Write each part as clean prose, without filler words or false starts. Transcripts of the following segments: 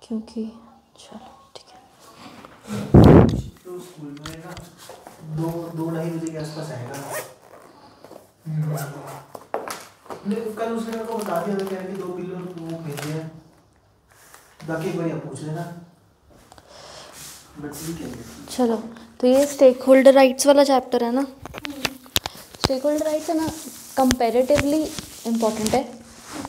क्योंकि चलो ठीक है। तो स्कूल में ना 2-2:30 बजे के आसपास आएगा। कल उसने मेरे को बता दिया था, कह रहे कि 2 किलो वो भेज दिया। बाकी एक बार आप पूछ लेना। चलो, तो ये स्टेक होल्डर राइट्स वाला चैप्टर है ना। स्टेक होल्डर राइट्स है ना, कंपेरेटिवली इम्पॉर्टेंट है।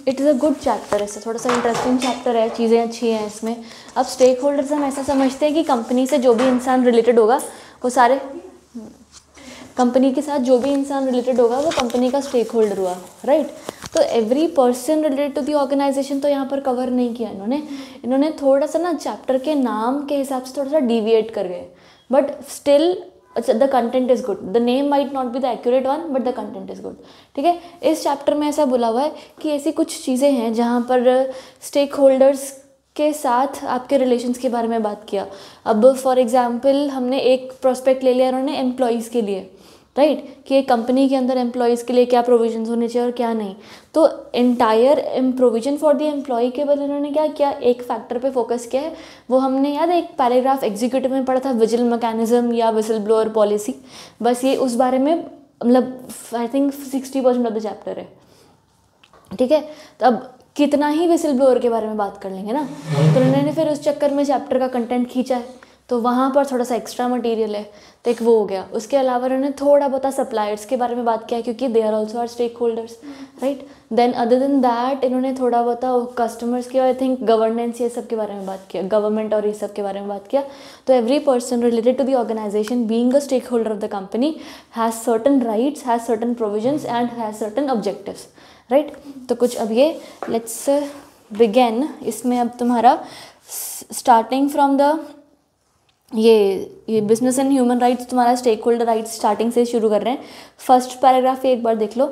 It is a good chapter, ऐसे थोड़ा सा इंटरेस्टिंग चैप्टर है, चीज़ें अच्छी हैं इसमें। अब स्टेक होल्डर्स हम ऐसा समझते हैं कि कंपनी से जो भी इंसान रिलेटेड होगा वो सारे, कंपनी के साथ जो भी इंसान रिलेटेड होगा वो कंपनी का स्टेक होल्डर हुआ, राइट। तो every person related to the organisation तो यहाँ पर कवर नहीं किया इन्होंने थोड़ा सा ना चैप्टर के नाम के हिसाब से थोड़ा सा डिविएट कर गए, but still the content is good. The name might not be the accurate one, but the content is good. ठीक है, इस चैप्टर में ऐसा बोला हुआ है कि ऐसी कुछ चीज़ें हैं जहाँ पर स्टेक होल्डर्स के साथ आपके रिलेशंस के बारे में बात किया। अब फॉर एग्जांपल हमने एक प्रोस्पेक्ट ले लिया उन्होंने एम्प्लॉयज़ के लिए, राइट, कि एक कंपनी के अंदर एम्प्लॉयज़ के लिए क्या प्रोविजंस होने चाहिए और क्या नहीं। तो entire provision for the employ के बदले उन्होंने क्या किया, एक फैक्टर पे फोकस किया है। वो हमने याद है एक पैराग्राफ एग्जीक्यूटिव में पढ़ा था, विजिल मैकेनिज्म या विसल ब्लोअर पॉलिसी। बस ये उस बारे में मतलब I think 60% of the chapter है। ठीक है, तो अब कितना ही विसल ब्लोअर के बारे में बात कर लेंगे ना, तो उन्होंने फिर उस चक्कर में चैप्टर का कंटेंट खींचा है, तो वहाँ पर थोड़ा सा एक्स्ट्रा मटेरियल है, तो एक वो हो गया। उसके अलावा उन्होंने थोड़ा बहुत सप्लायर्स के बारे में बात किया क्योंकि they are also are stakeholders, right. Then other than that इन्होंने थोड़ा बहुत कस्टमर्स के, आई थिंक गवर्नेंस ये सब के बारे में बात किया, गवर्नमेंट और ये सब के बारे में बात किया। तो every person related to the organisation being a stakeholder of the company has certain rights, has certain provisions and has certain objectives, right. तो कुछ अब ये लेट्स बिगिन, इसमें अब तुम्हारा स्टार्टिंग फ्रॉम द ये बिजनेस एंड ह्यूमन राइट्स, तुम्हारा stakeholder rights starting से शुरू कर रहे हैं। फर्स्ट पैराग्राफ एक बार देख लो।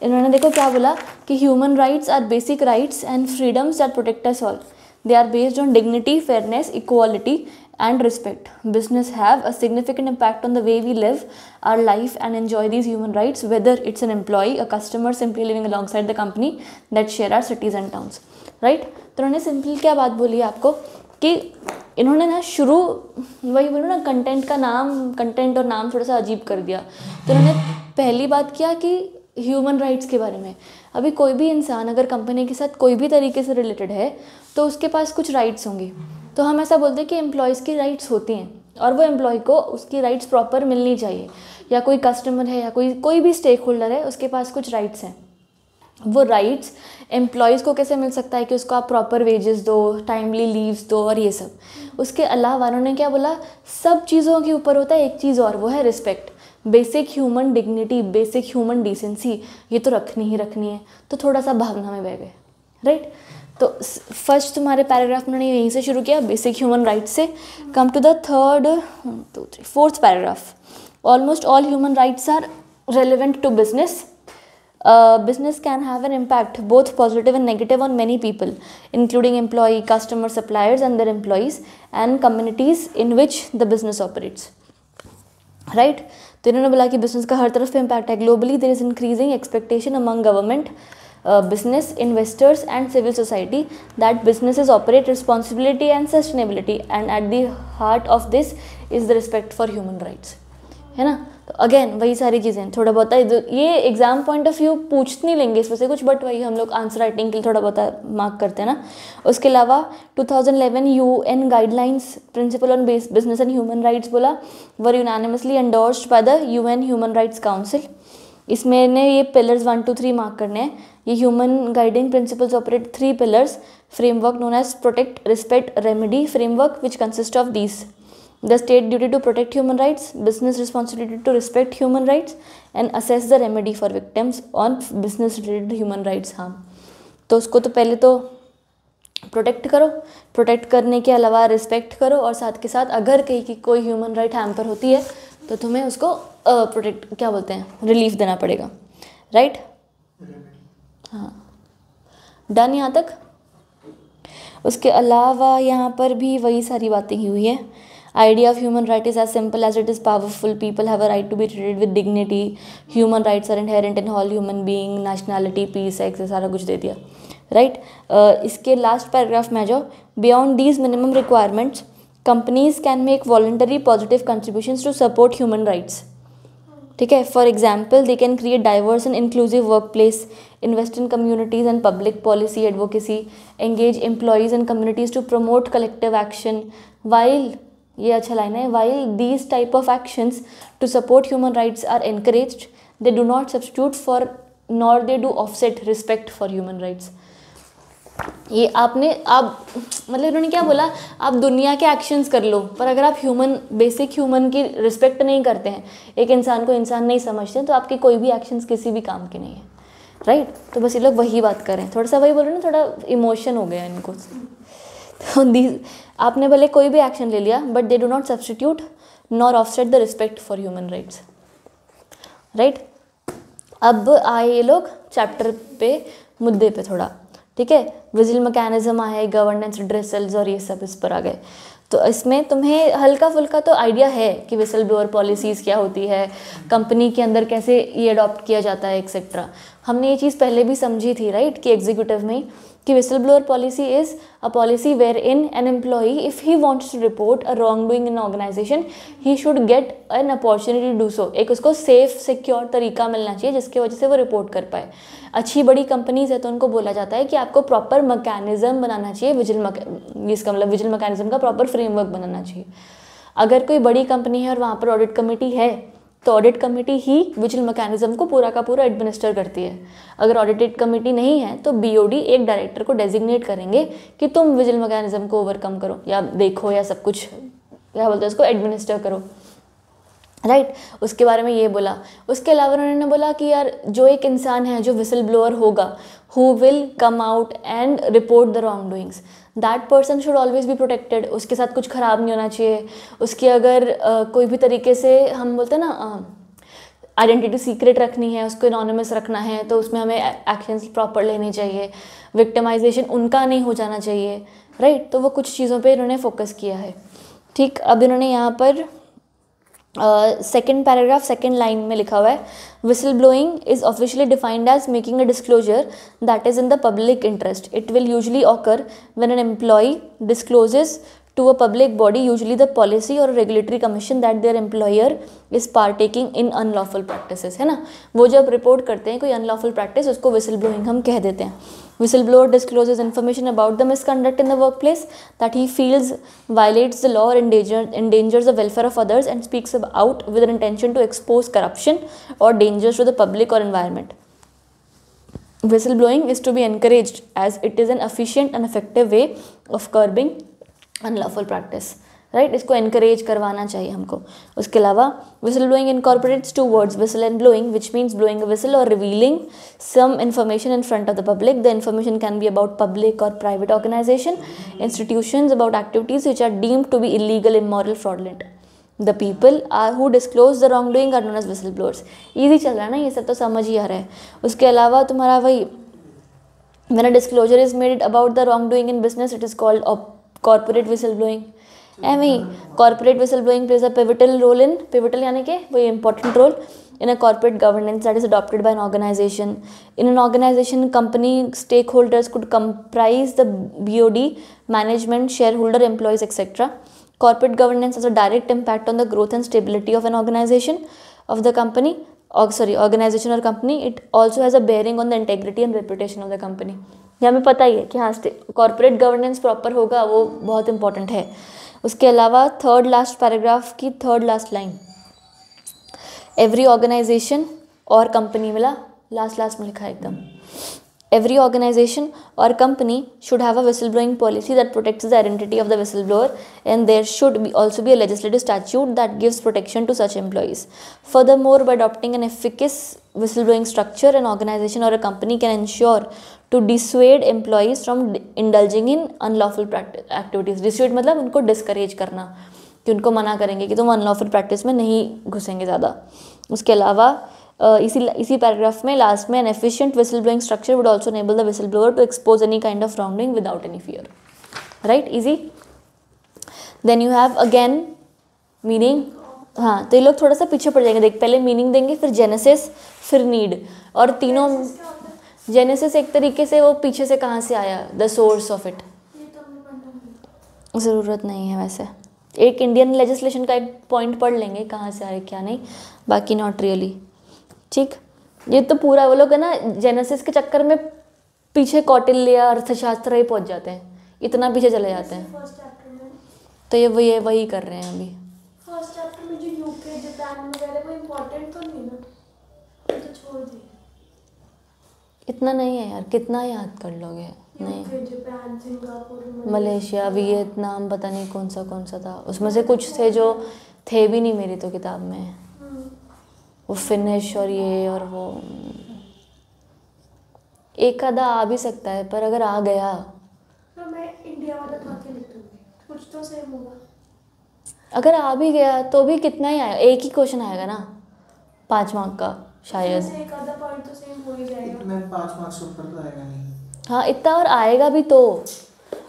इन्होंने देखो क्या बोला कि human rights are basic rights and freedoms that protect us all. They are based on dignity, fairness, equality and respect. Business have a significant impact on the way we live our life and enjoy these human rights, whether it's an employee, a customer, simply living alongside the company that share our cities and towns, right? तो उन्होंने simple क्या बात बोली है आपको कि इन्होंने ना शुरू वही बोलो ना, कंटेंट का नाम, कंटेंट और नाम थोड़ा सा अजीब कर दिया। तो उन्होंने पहली बात किया कि ह्यूमन राइट्स के बारे में। अभी कोई भी इंसान अगर कंपनी के साथ कोई भी तरीके से रिलेटेड है तो उसके पास कुछ राइट्स होंगी। तो हम ऐसा बोलते हैं कि एम्प्लॉयज़ की राइट्स होती हैं और वो एम्प्लॉय को उसकी राइट्स प्रॉपर मिलनी चाहिए, या कोई कस्टमर है या कोई भी स्टेक होल्डर है उसके पास कुछ राइट्स हैं। वो राइट्स एम्प्लॉयज़ को कैसे मिल सकता है कि उसको आप प्रॉपर वेजेस दो, टाइमली लीव्स दो और ये सब। उसके अलावा उन्होंने क्या बोला, सब चीज़ों के ऊपर होता है एक चीज़ और, वो है respect, basic human dignity, basic human decency, ये तो रखनी ही रखनी है। तो थोड़ा सा भावना में बह गए, राइट। तो फर्स्ट तुम्हारे पैराग्राफ में यहीं से शुरू किया बेसिक ह्यूमन राइट्स से। Come to the third, 1 2 3 4th paragraph. Almost all human rights are relevant to business. Business can have an impact both positive and negative on many people, including employee, customer, suppliers and their employees and communities in which the business operates, right? तो इन्होंने बोला कि business का हर तरफ पे impact है. Globally there is increasing expectation among government, business, investors and civil society that businesses operate responsibility and sustainability, and at the heart of this is the respect for human rights, है ना. तो again वही सारी चीज़ें थोड़ा बहुत ये exam point of view पूछ नहीं लेंगे इसमें से कुछ, बट वही हम लोग आंसर राइटिंग के लिए थोड़ा बहुत मार्क करते हैं ना. उसके अलावा 2011 UN guidelines principle on business and human rights बोला were unanimously endorsed by the UN human rights council. इसमें ने ये पिलर्स 1 2 3 मार्क करने हैं. ये human guiding principles operate 3 pillars, framework known as protect, respect, remedy framework which consist of these: the state duty to protect human rights, business responsibility to respect human rights and assess the remedy for victims on business related human rights harm. तो उसको तो पहले तो protect करो, protect करने के अलावा respect करो, और साथ के साथ अगर कहीं की कोई ह्यूमन राइट हैम्पर होती है तो तुम्हें उसको प्रोटेक्ट क्या बोलते हैं, रिलीफ देना पड़ेगा, राइट. हाँ, डन यहाँ तक. उसके अलावा यहाँ पर भी वही सारी बातें ही हुई है. Idea of human right is as simple as it is powerful. People have a right to be treated with dignity. Human rights are inherent in all human being. Nationality, peace, sex, ये सारा कुछ दे दिया. Right. इसके last paragraph में आ जाओ। Beyond these minimum requirements companies can make voluntary positive contributions to support human rights. ठीक है, for example they can create diverse and inclusive workplace, invest in communities and public policy advocacy, engage employees and communities to promote collective action while, ये अच्छा line है, while these type of actions to support human rights are encouraged they do not substitute for nor they do offset respect for human rights. ये आपने आप मतलब इन्होंने क्या बोला, आप दुनिया के एक्शंस कर लो, पर अगर आप बेसिक ह्यूमन की रिस्पेक्ट नहीं करते हैं, एक इंसान को इंसान नहीं समझते हैं, तो आपके कोई भी एक्शंस किसी भी काम के नहीं है, राइट। तो बस ये लोग वही बात कर रहे हैं, थोड़ा सा वही बोल रहे हैं ना, थोड़ा इमोशन हो गया इनको। तो आपने भले कोई भी एक्शन ले लिया, but they do not substitute nor offset the respect for human rights, right. अब आए ये लोग चैप्टर पे, मुद्दे पे थोड़ा, ठीक है। विजिल मैकेनिज्म आए, गवर्नेंस, ड्रेसल्स और ये सब इस पर आ गए। तो इसमें तुम्हें हल्का फुल्का तो आइडिया है कि विसल ब्लोअर पॉलिसीज़ क्या होती है, कंपनी के अंदर कैसे ये अडॉप्ट किया जाता है एक्सेट्रा। हमने ये चीज़ पहले भी समझी थी, राइट, कि एग्जीक्यूटिव में कि whistle blower policy is a policy wherein an employee if he wants to report a wrongdoing in organisation he should get an opportunity to do so. एक उसको सेफ सिक्योर तरीका मिलना चाहिए जिसकी वजह से वो रिपोर्ट कर पाए। अच्छी बड़ी कंपनीज है तो उनको बोला जाता है कि आपको प्रॉपर मैकेनिज्म बनाना चाहिए, इसका मतलब विजिल मैकेनिज्म का प्रॉपर फ्रेमवर्क बनाना चाहिए। अगर कोई बड़ी कंपनी है और वहाँ पर ऑडिट कमेटी है, तो ऑडिट कमेटी ही विजिल मैकेनिज्म को पूरा का पूरा एडमिनिस्टर करती है। अगर ऑडिटेड कमेटी नहीं है तो बीओडी एक डायरेक्टर को डेजिग्नेट करेंगे कि तुम विजिल मैकेनिज्म को ओवरकम करो या देखो या सब कुछ क्या बोलते हैं उसको एडमिनिस्टर करो, राइट। उसके बारे में ये बोला। उसके अलावा उन्होंने बोला कि यार जो एक इंसान है जो विसल ब्लोअर होगा, who will come out and report the wrong doings, that person should always be protected. उसके साथ कुछ ख़राब नहीं होना चाहिए। उसकी अगर कोई भी तरीके से हम बोलते हैं ना आइडेंटिटी सीक्रेट रखनी है, उसको एनोनिमस रखना है, तो उसमें हमें एक्शंस प्रॉपर लेने चाहिए। विक्टिमाइजेशन उनका नहीं हो जाना चाहिए, राइट। तो वो कुछ चीज़ों पे इन्होंने फोकस किया है, ठीक। अब इन्होंने यहाँ पर सेकेंड पैराग्राफ सेकेंड लाइन में लिखा हुआ है, whistle blowing is officially defined as making a disclosure that is in the public interest. It will usually occur when an employee discloses to a public body, usually the policy or a regulatory commission, that their employer is partaking in unlawful practices, है ना। वो जब report करते हैं कोई unlawful practice, उसको whistle blowing हम कह देते हैं। Whistle blower discloses information about the misconduct in the workplace that he feels violates the law or endangers the welfare of others and speaks out with an intention to expose corruption or dangers to the public or environment. Whistleblowing is to be encouraged as it is an efficient and effective way of curbing unlawful practice, right. इसको encourage करवाना चाहिए हमको। उसके अलावा whistle blowing incorporates two words whistle and blowing which means blowing a whistle और revealing some information in front of the public. The information can be about public और private organisation institutions, about activities which are deemed to be illegal, immoral, fraudulent. The people are who disclose the wrong doing are known as whistle blowers. Easy चल रहा है ना, ये सब तो समझ ही आ रहा है। उसके अलावा तुम्हारा वही when a disclosure is made about the wrong doing in business it is called corporate whistleblowing। एवं corporate whistleblowing plays a pivotal role in, pivotal यानी कि वही important role in a corporate governance that is adopted by an organization. In an organization, company stakeholders could comprise the BOD, management, shareholder, employees, etc. Corporate governance has a direct impact on the growth and stability of an organization, of the company, organization or company. It also has a bearing on the integrity and reputation of the company. ये हमें पता ही है कि हाँ corporate governance proper होगा, वो बहुत important है। उसके अलावा थर्ड लास्ट पैराग्राफ की third last line, every organisation और कंपनी मिला, लास्ट में लिखा है एकदम, every organization or company should have a whistleblowing policy that protects the identity of the whistleblower, and there should also be a legislative statute that gives protection to such employees. Furthermore, by adopting an efficacious whistleblowing structure, an organization or a company can ensure to dissuade employees from indulging in unlawful activities. Dissuade मतलब उनको discourage करना, कि उनको मना करेंगे कि तुम unlawful practice में नहीं घुसेंगे ज़्यादा। उसके अलावा इसी पैराग्राफ में लास्ट में, an efficient whistle blowing structure would also enable the whistle blower to expose any kind of wrong doing without any fear, right, easy. Then you have again meaning. हाँ, तो ये लोग थोड़ा सा पीछे पड़ जाएंगे, देख पहले मीनिंग देंगे, फिर जेनेसिस, फिर नीड, और तीनों जेनेसिस एक तरीके से वो पीछे से कहाँ से आया, द सोर्स ऑफ इट, ये तो हमने पढ़ना नहीं। ज़रूरत नहीं है वैसे। एक इंडियन लेजिस्लेशन का एक पॉइंट पढ़ लेंगे कहाँ से आए क्या नहीं, बाकी नॉट रियली। ठीक, ये तो पूरा वो लोग है ना जेनेसिस के चक्कर में पीछे कौटिल्य अर्थशास्त्र ही पहुंच जाते हैं, इतना पीछे चले जाते हैं। फर्स्ट चैप्टर में, तो ये वही कर रहे हैं अभी। फर्स्ट चैप्टर में जो यूके जापान वगैरह वो इम्पोर्टेंट तो नहीं ना, वो तो छोड़ दिए। इतना नहीं है यार, कितना याद कर लोगे, नहीं। UK Japan Singapore Malaysia, Vietnam, पता नहीं कौन सा था, उसमें से कुछ थे जो थे भी नहीं मेरी तो किताब में, वो फिनिश और ये और वो। एक आधा आ भी सकता है, पर अगर आ गया तो मैं इंडिया वाला था के लिख दूंगी, कुछ तो सेम होगा। अगर आ भी गया तो भी कितना ही आएगा, एक ही क्वेश्चन आएगा ना 5 मार्क का शायद। उसमें से एक आधा पॉइंट तो सेम हो ही जाएगा। इतना 5 मार्क्स ऊपर तो आएगा नहीं। हाँ इतना, और आएगा भी तो,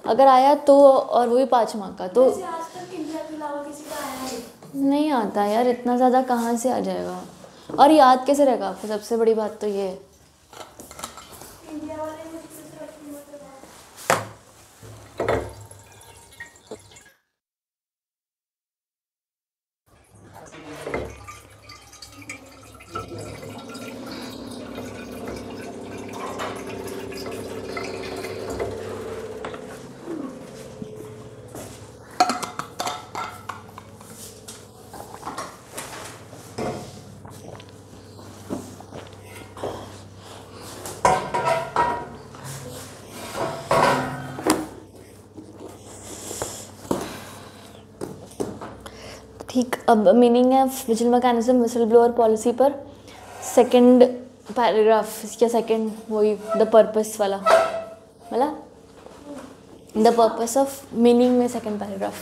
अगर आया तो, और वो भी 5 मार्क का तो। वैसे आज तक इंडिया के अलावा किसी का आया है नहीं आता यार, इतना ज़्यादा कहाँ से आ जाएगा, और याद कैसे रहेगा आपको, सबसे बड़ी बात तो ये है। इंडिया वाले में किसी तरह की मतलब ठीक, अब मीनिंग है vigil mechanism whistle blower policy पर सेकंड पैराग्राफ या सेकंड वही द पर्पस वाला, मतलब द पर्पस ऑफ मीनिंग में second paragraph,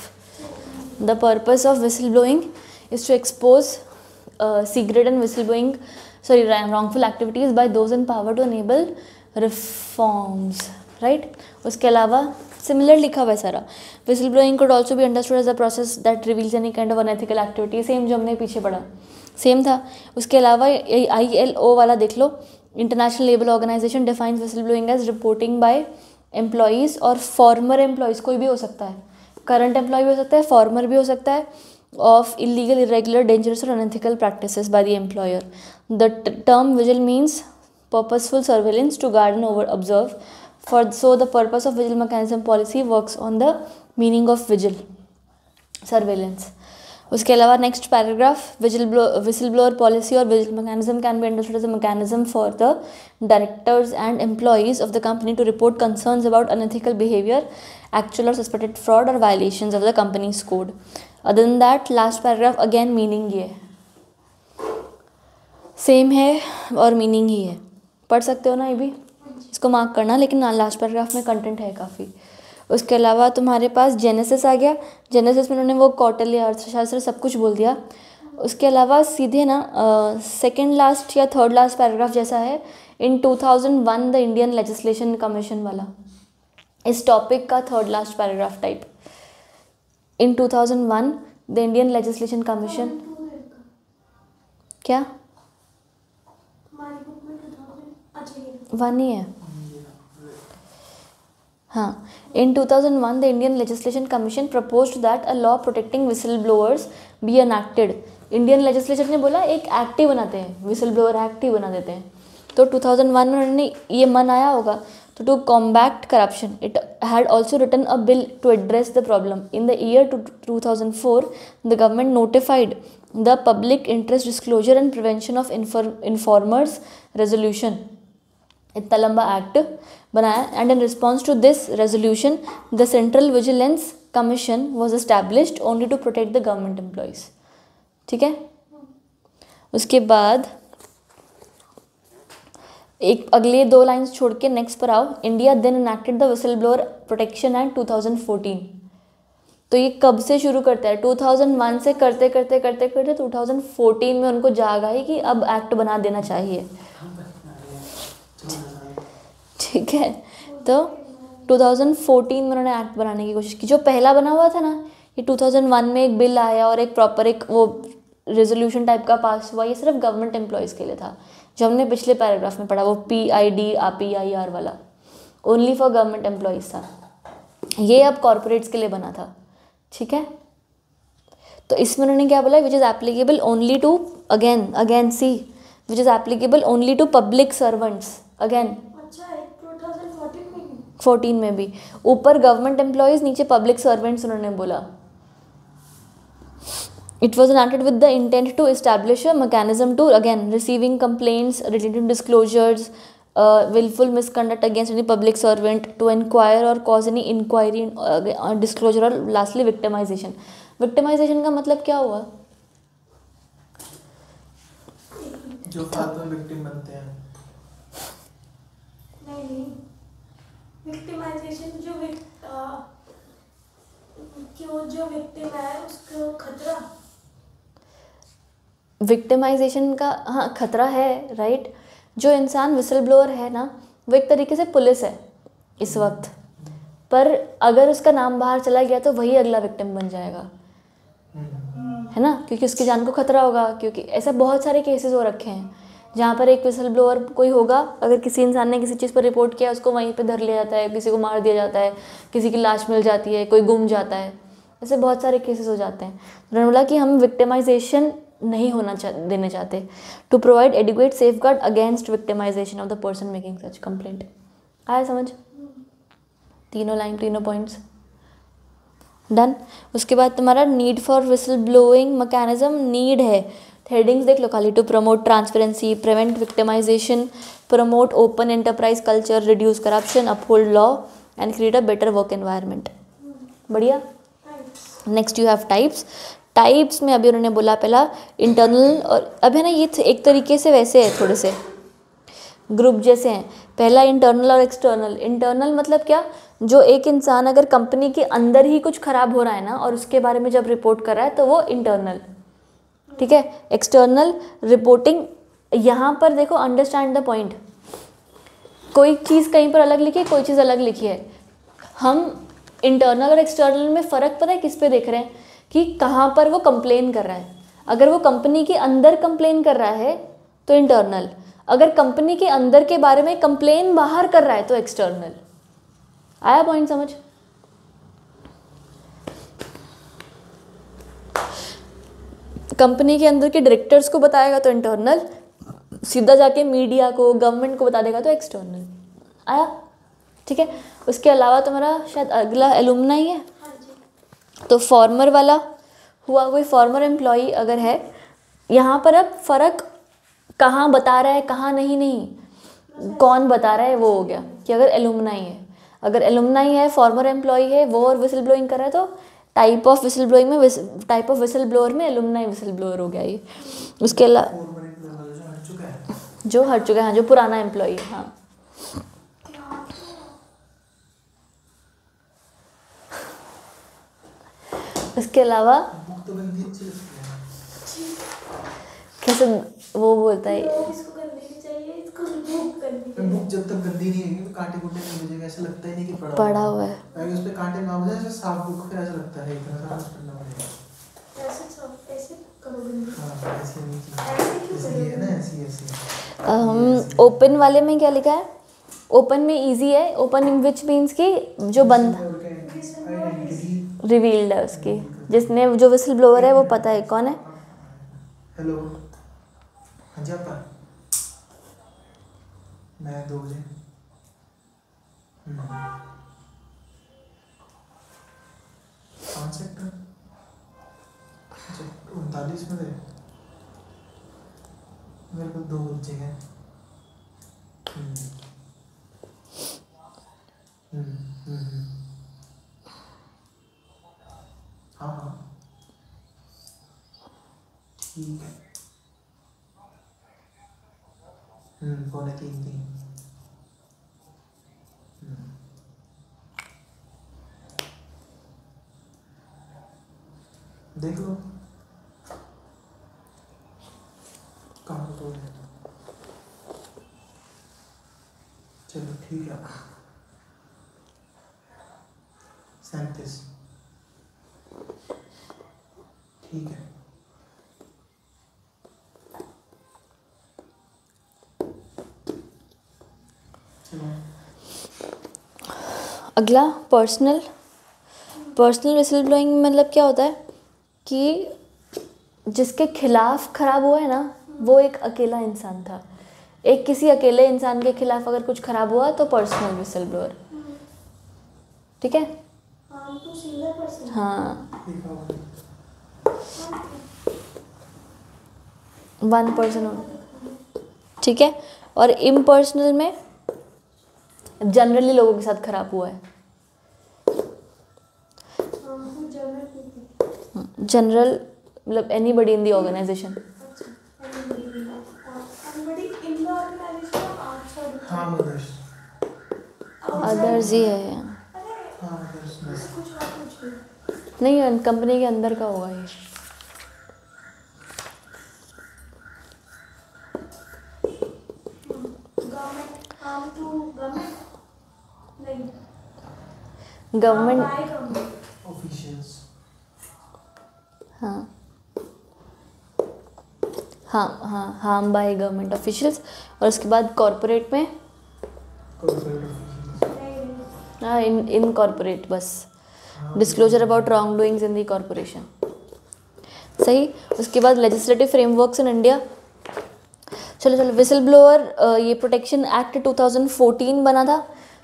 the purpose of whistle blowing is to expose secret and whistle blowing wrongful activities by those in power to enable reforms, right? उसके अलावा similar लिखा हुआ है सारा। Whistle blowing could also be understood as a process that reveals any kind of unethical activity, same जो हमने पीछे पढ़ा सेम था। उसके अलावा ILO वाला देख लो, international labour organisation defines whistle blowing as reporting by employees और फॉर्मर एम्प्लॉयज़, कोई भी हो सकता है, करंट एम्प्लॉय भी हो सकता है, फॉर्मर भी हो सकता है, of illegal, irregular, dangerous or unethical practices by the employer. The term vigil means purposeful surveillance to guard and observe. So the purpose of vigil mechanism policy works on the meaning of vigil, surveillance. उसके अलावा next paragraph, whistle blower policy और vigil mechanism can be understood as a mechanism for the directors and employees of the company to report concerns about unethical behaviour, actual और suspected fraud और violations of the company's code. Other than that last paragraph again meaning ये same है और meaning ही है, पढ़ सकते हो ना ये भी, इसको मार्क करना, लेकिन लास्ट पैराग्राफ में कंटेंट है काफ़ी। उसके अलावा तुम्हारे पास जेनेसिस आ गया, जेनेसिस में उन्होंने वो कौटिल्य अर्थशास्त्र सब कुछ बोल दिया। उसके अलावा सीधे ना सेकंड लास्ट या थर्ड लास्ट पैराग्राफ जैसा है, इन 2001 द इंडियन लेजिस्लेशन कमीशन वाला, इस टॉपिक का third last paragraph type. In 2001 the Indian legislation commission, क्या हमारी बुक में 2000 अच्छा ये 1 ही है, हाँ। In 2001, the Indian Legislation Commission proposed that a law protecting whistleblowers be enacted. Indian legislature ने बोला एक एक्ट ही बनाते हैं, विसल ब्लोअर एक्ट ही बना देते हैं। तो 2001 में उन्होंने ये मन आया होगा, तो to combat corruption it had also written a bill to address the problem. In the year 2004 the government notified the public interest disclosure and prevention of informers resolution, इतना लंबा एक्ट बनाया। And in response to this resolution the central vigilance commission was established only to protect the government employees. ठीक है, उसके बाद एक अगले 2 lines छोड़ के नेक्स्ट पर आओ। India then enacted the whistle blower protection act 2014। तो ये कब से शुरू करता है, 2001 से करते करते करते करते 2014 में उनको जाग आई कि अब एक्ट बना देना चाहिए। ठीक है, तो 2014 में उन्होंने एक्ट बनाने की कोशिश की। जो पहला बना हुआ था ना, ये 2001 में एक बिल आया और एक प्रॉपर एक वो रेजोल्यूशन टाइप का पास हुआ, ये सिर्फ गवर्नमेंट एम्प्लॉयज़ के लिए था। जो हमने पिछले पैराग्राफ में पढ़ा, वो PIDR वाला, ओनली फॉर गवर्नमेंट एम्प्लॉयज़ था। ये अब कॉर्पोरेट्स के लिए बना था, ठीक है। तो इसमें उन्होंने क्या बोला, which is applicable only to, again see, which is applicable only to public servants, again अच्छा, 2014 में ही? 14 में भी, ऊपर गवर्नमेंट एम्प्लॉयज़, नीचे पब्लिक सर्वेंट्स उन्होंने बोला। It was enacted with the intent to establish a mechanism to, again, receiving complaints related to disclosures, willful misconduct against any public servant, to inquire or cause any inquiry, disclosure, और lastly victimization. Victimization का मतलब क्या हुआ? जो फालतू में victim बनते हैं। नहीं, विक्टिमाइजेशन जो विक्टिम है उसको खतरा। विक्टिमाइजेशन का हाँ खतरा है, राइट। जो इंसान विसल ब्लोअर है ना, वो एक तरीके से पुलिस है इस वक्त, पर अगर उसका नाम बाहर चला गया तो वही अगला विक्टिम बन जाएगा, है ना, क्योंकि उसकी जान को खतरा होगा। क्योंकि ऐसे बहुत सारे केसेस हो रखे हैं जहाँ पर एक विसल ब्लोअर कोई होगा, अगर किसी इंसान ने किसी चीज़ पर रिपोर्ट किया, उसको वहीं पे धर लिया जाता है, किसी को मार दिया जाता है, किसी की लाश मिल जाती है, कोई गुम जाता है, ऐसे बहुत सारे केसेस हो जाते हैं। उन्होंने बोला कि हम विक्टिमाइजेशन नहीं होना देने चाहते, to provide adequate safe guard against victimisation of the person making such complaint. आया समझ? तीनों लाइन, तीनों पॉइंट्स डन। उसके बाद तुम्हारा need for whistle blowing mechanism, need है, हेडिंग्स देख लो खाली, to promote transparency, prevent victimisation, promote open enterprise culture, reduce corruption, uphold law and create a better work environment. बढ़िया। Next you have types. Types में अभी उन्होंने बोला पहला इंटरनल, और अब है ना ये एक तरीके से वैसे है, थोड़े से ग्रुप जैसे हैं। पहला इंटरनल और एक्सटर्नल। इंटरनल मतलब क्या, जो एक इंसान अगर कंपनी के अंदर ही कुछ खराब हो रहा है ना और उसके बारे में जब रिपोर्ट कर रहा है तो वो इंटरनल, ठीक है। एक्सटर्नल रिपोर्टिंग, यहाँ पर देखो अंडरस्टैंड द पॉइंट, कोई चीज़ कहीं पर अलग लिखी है, कोई चीज़ अलग लिखी है। हम इंटरनल और एक्सटर्नल में फ़र्क पता है किस पे देख रहे हैं, कि कहाँ पर वो कंप्लेन कर रहा है। अगर वो कंपनी के अंदर कंप्लेन कर रहा है तो इंटरनल, अगर कंपनी के अंदर के बारे में कंप्लेन बाहर कर रहा है तो एक्सटर्नल। आया पॉइंट समझ? कंपनी के अंदर के डायरेक्टर्स को बताएगा तो इंटरनल, सीधा जाके मीडिया को, गवर्नमेंट को बता देगा तो एक्सटर्नल। आया? ठीक है। उसके अलावा तुम्हारा शायद अगला एलुमनाई है, तो फॉर्मर वाला हुआ, कोई फॉर्मर एम्प्लॉई अगर है, यहाँ पर अब फ़र्क कहाँ बता रहा है, कहाँ नहीं, कौन बता रहा है वो हो गया कि अगर एलुमनाई है, अगर एलुमनाई है, फॉर्मर एम्प्लॉई है, वो और विसल ब्लोइंग कर रहा है तो टाइप ऑफ विसल ब्लोइंग में, टाइप ऑफ विसल ब्लोअर में एलुमनाई विसल ब्लोअर हो गया ये। उसके अलावा जो हट चुका है, हाँ, जो पुराना एम्प्लॉई है, हाँ। इसके अलावा कैसे वो बोलता है, इसको कर देनी चाहिए, इसको रिमूव करनी चाहिए। बुक जब तक गंदी नहीं होगी कांटे कुंटे नहीं बजेगा, ऐसा लगता ही नहीं कि पड़ा हुआ है। अगर उस पे कांटे ना बजे, ऐसे साफ बुक फिर ऐसा लगता है इतना सारा करना पड़ेगा। ऐसे करोगे? हाँ, ऐसे नहीं, ऐसे है ना, ओपन वाले में क्या लिखा है? ओपन में इजी है, ओपन इन विच मीन्स कि जो बंद रिवील्ड है उसकी, जिसने जो विसल ब्लोअर है वो पता है कौन है। हेलो, हाँ जी आपका, मैं 2 बजे, कौन सेक्टर? 39 में है, मेरे को 2 बजे है। हाँ हाँ ठीक है। 2:45 देख लो कहाँ तो है। चलो ठीक है। 37 ठीक है। अगला पर्सनल विसल ब्लोइंग मतलब क्या होता है कि जिसके खिलाफ खराब हुआ है ना वो एक अकेला इंसान था, एक किसी अकेले इंसान के खिलाफ अगर कुछ खराब हुआ तो पर्सनल विसल ब्लोअर, ठीक है। तो सिंगल पर्सन। हाँ, लिखा हुआ है। 1 पर्सन, ठीक है। और इम्पर्सनल में जनरली लोगों के साथ खराब हुआ है, जनरल मतलब एनीबडी इन द ऑर्गेनाइजेशन। हाँ मदर्स। अदर्स ही है हाँ मदर्स। नहीं, कंपनी के अंदर का होगा ये। Government, officials. हाँ हाँ हाँ, हार्म बाय गवर्नमेंट ऑफिशियल्स। और उसके बाद कॉरपोरेट में कॉर्पोरेट ऑफिशियल्स। हाँ, इन कॉरपोरेट बस disclosure about wrong doings in the corporation, सही। उसके बाद लेजिस्लेटिव फ्रेमवर्क्स इन इंडिया। चलो विसल ब्लोअर ये प्रोटेक्शन एक्ट 2014 बना था।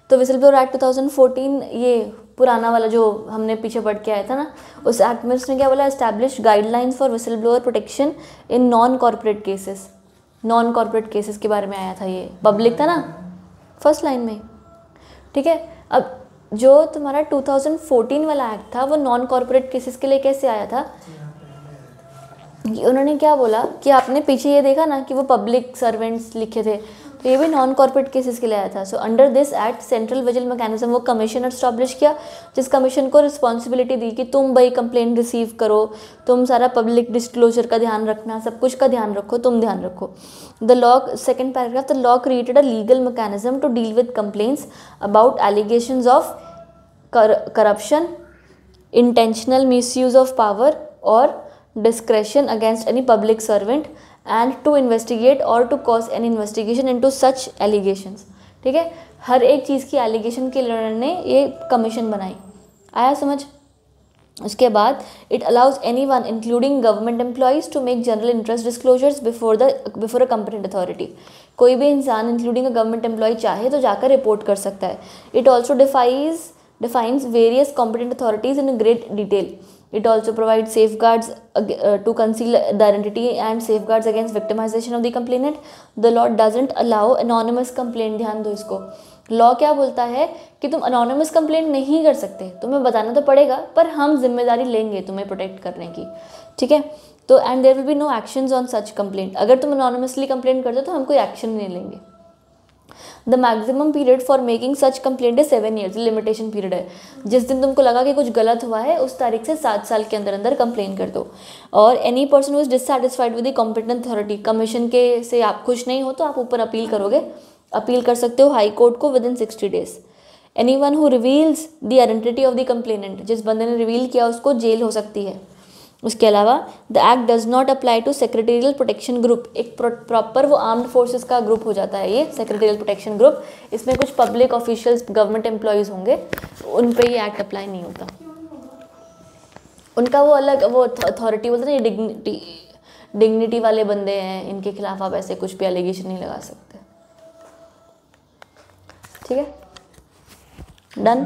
तो विसल ब्लोअर एक्ट 2014 ये पुराना वाला जो हमने पीछे पढ़ के आया था ना, उस एक्ट में उसने क्या बोला, establish guidelines for whistle blower protection in non corporate cases. Non corporate cases के बारे में आया था, ये पब्लिक था ना फर्स्ट लाइन में, ठीक है। अब जो तुम्हारा 2014 वाला एक्ट था वो नॉन कॉर्पोरेट केसेस के लिए कैसे आया था, उन्होंने क्या बोला कि आपने पीछे ये देखा ना कि वो पब्लिक सर्वेंट्स लिखे थे, तो ये भी नॉन कॉर्पोरेट केसेस के लिए आया था। So under this act central vigil mechanism वो कमीशन एस्टैब्लिश किया, जिस कमीशन को रिस्पॉन्सिबिलिटी दी कि तुम भाई कंप्लेंट रिसीव करो, तुम सारा पब्लिक डिस्क्लोजर का ध्यान रखना, सब कुछ का ध्यान रखो, तुम ध्यान रखो। The law, second paragraph, the law created a legal mechanism to deal with complaints about allegations of corruption, intentional misuse of power और discretion against any public servant and to investigate or to cause an investigation into such allegations, ठीक है। हर एक चीज़ की allegation के लिए उन्होंने ये commission बनाई, आया समझ। उसके बाद it allows anyone including government employees to make general interest disclosures before a competent authority. कोई भी इंसान इंक्लूडिंग अ गवर्नमेंट एम्प्लॉय चाहे तो जाकर रिपोर्ट कर सकता है। It also defines various competent authorities in great detail. It also provides safeguards to conceal the identity and safeguards against victimization of the complainant. The law doesn't allow anonymous complaint, ध्यान दो इसको। Law क्या बोलता है कि तुम anonymous complaint नहीं कर सकते, तुम्हें बताना तो पड़ेगा पर हम जिम्मेदारी लेंगे तुम्हें प्रोटेक्ट करने की, ठीक है। तो and there will be no actions on such complaint. अगर तुम अनोनिमसली कंप्लेंट करते हो तो हम कोई एक्शन नहीं लेंगे। The maximum period for making such complaint है 7 years, लिमिटेशन पीरियड है। जिस दिन तुमको लगा कि कुछ गलत हुआ है उस तारीख से 7 साल के अंदर अंदर कंप्लेन कर दो। और any person who is dissatisfied with the competent authority, commission के से आप खुश नहीं हो तो आप ऊपर अपील करोगे, अपील कर सकते हो हाई कोर्ट को with in 60 days। Any one who reveals the identity of the complainant, जिस बंदे ने रिवील किया उसको जेल हो सकती है। उसके अलावा the act does not apply to secretarial protection group, एक प्रॉपर वो आर्म्ड फोर्सेस का ग्रुप हो जाता है ये सेक्रेटेरियल प्रोटेक्शन ग्रुप। इसमें कुछ पब्लिक ऑफिशियल्स गवर्नमेंट एम्प्लॉयज़ होंगे, उन पे ये एक्ट अप्लाई नहीं होता। उनका वो अलग वो अथॉरिटी बोलते हैं, डिग्निटी वाले बंदे हैं, इनके खिलाफ आप ऐसे कुछ भी एलिगेशन नहीं लगा सकते, ठीक है। डन।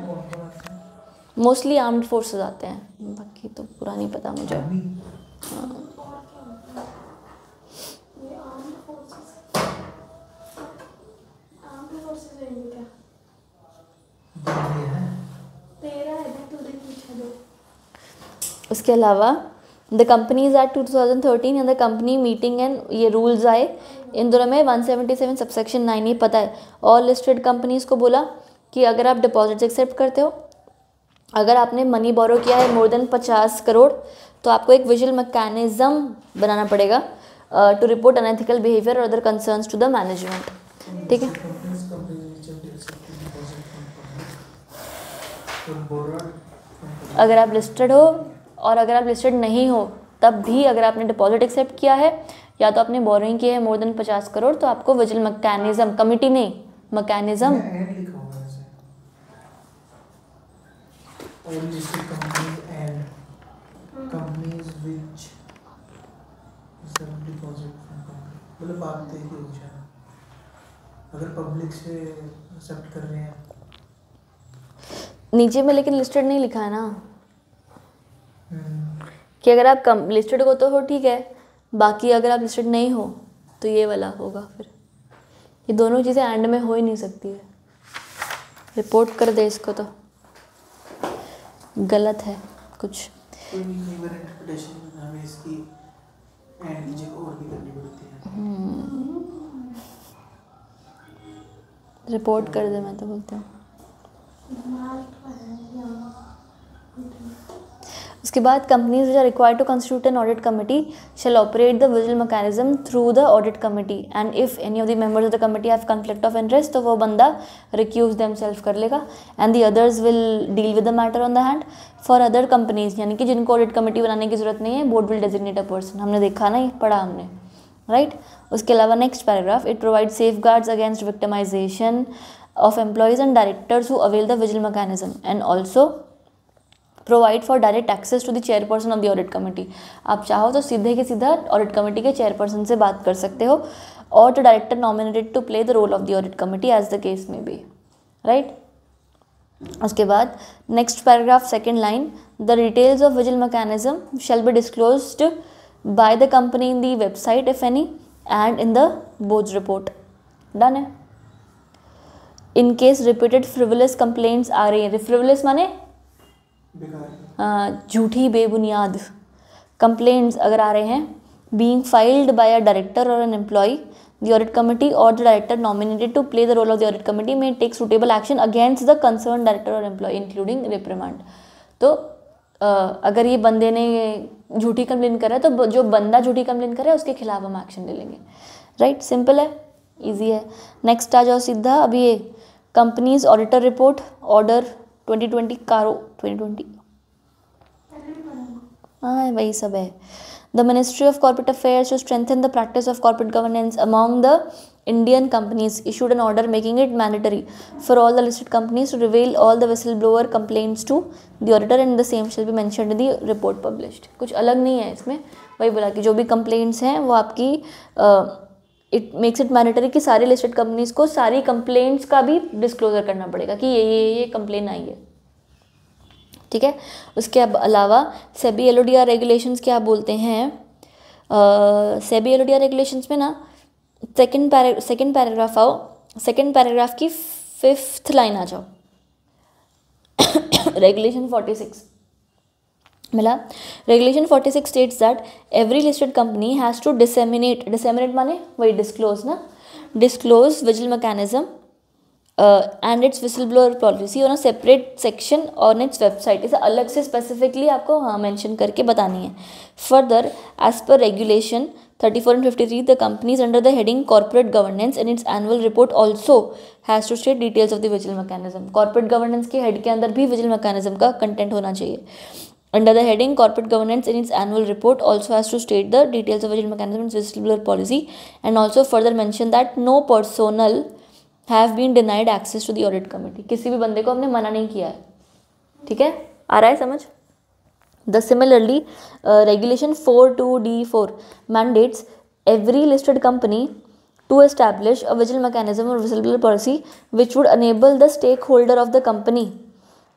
मोस्टली आर्म्ड फोर्सेस आते हैं, बाकी तो पूरा नहीं पता मुझे। हाँ। उसके अलावा the companies act 2013 and the company meeting and ये रूल्स आए, इन दोनों में 177 सबसेक्शन 9 ये पता है। ऑल लिस्टेड कंपनीज को बोला कि अगर आप डिपॉजिट्स एक्सेप्ट करते हो, अगर आपने मनी बोरो किया है मोर देन 50 करोड़ तो आपको एक विजुअल मैकेनिज्म बनाना पड़ेगा टू रिपोर्ट अनएथिकल बिहेवियर और other concerns to the management, ठीक है। अगर आप लिस्टेड हो और अगर आप लिस्टेड नहीं हो तब भी अगर आपने डिपॉजिट एक्सेप्ट किया है या तो आपने बोरोइंग की है मोर देन 50 करोड़ तो आपको विजिल मैकेनिज्म, कमिटी नहीं mechanism, all listed companies and companies which deposit from company, मतलब बात तो एक ही हो जाए, अगर पब्लिक से एक्सेप्ट कर रहे हैं नीचे में लेकिन लिस्टेड नहीं लिखा है ना कि अगर आप कम लिस्टेड हो तो हो ठीक है, बाकी अगर आप लिस्टेड नहीं हो तो ये वाला होगा। फिर ये दोनों चीज़ें एंड में हो ही नहीं सकती है। रिपोर्ट कर दे इसको, तो गलत है कुछ। कोई नहीं, बार इंटरप्रिटेशन हमें इसकी एंड चेक और भी करनी पड़ती है। रिपोर्ट कर दे, मैं तो बोलता हूँ। उसके बाद companies which are required to constitute an audit committee shall operate the vigil mechanism through the audit committee and if any of the members of the committee have conflict of interest तो वो बंदा recuse themself कर लेगा and the others will deal with the matter on the hand. For other companies, यानी कि जिनको audit committee बनाने की जरूरत नहीं है, board will designate a person. हमने देखा नहीं, पढ़ा हमने, राइट। उसके अलावा next paragraph, it provide safe guards against victimisation of employees and directors who avail the vigil mechanism and also provide for direct access to the chairperson of the audit committee। आप चाहो तो सीधे के सीधा audit committee के chairperson से बात कर सकते हो, और the director nominated to play the role of the audit committee as the case may be, right. उसके बाद next paragraph second line, the details of vigil mechanism shall be disclosed by the company in the website if any and in the board's report. Done है। In case repeated frivolous complaints आ रही हैं, frivolous माने झूठी बेबुनियाद complaints अगर आ रहे हैं, being filed by a director और an employee, the audit committee और the director nominated to play the role of the audit committee may take suitable action against the concern director और एम्प्लॉय इंक्लूडिंग रिप्रिमांड। तो अगर ये बंदे ने झूठी complain करा है तो जो बंदा झूठी कंप्लेन करे उसके खिलाफ हम एक्शन ले लेंगे, राइट। सिंपल है, ईजी है। नेक्स्ट आ जाओ सीधा, अभी ये कंपनीज ऑडिटर रिपोर्ट ऑर्डर 2020 कारो 2020, हाँ वही सब है। The ministry of corporate affairs to strengthen the practice of corporate governance among the Indian companies issued an order making it mandatory for all the listed companies to reveal all the whistleblower complaints to the auditor and the same shall be mentioned in the report published। कुछ अलग नहीं है इसमें, वही बोला कि जो भी कंप्लेंट्स हैं वो आपकी इट मेक्स इट मैंडेटरी कि सारी लिस्टेड कंपनीज को सारी कंप्लेंट्स का भी डिस्क्लोजर करना पड़ेगा कि ये कंप्लेन आई है, ठीक है। उसके अलावा सेबी एलओडीआर रेगुलेशंस क्या बोलते हैं, सेबी एलओडीआर रेगुलेशंस में ना सेकेंड पैराग्राफ आओ, सेकेंड पैराग्राफ की 5th लाइन आ जाओ। रेगुलेशन 46 मिला। Regulation 46 states that every listed company has to disseminate माने वही डिस्क्लोज ना, disclose vigil mechanism and its whistle blower policy on a separate section on its website. इसे अलग से स्पेसिफिकली आपको हाँ मेंशन करके बतानी है। Further as per regulation 34 and 53 the companies under the heading corporate governance in its annual report also has to state details of the vigil mechanism। corporate governance के head के अंदर भी vigil mechanism का content होना चाहिए। under the heading corporate governance in its annual report also has to state the details of vigil mechanism and whistleblower policy and also further mention that no personnel have been denied access to the audit committee। किसी भी बंदे को हमने मना नहीं किया है, ठीक है, आ रहा है समझ। The similarly, regulation 42D4 mandates every listed company to establish a vigil mechanism or whistleblower policy which would enable the stakeholder of the company,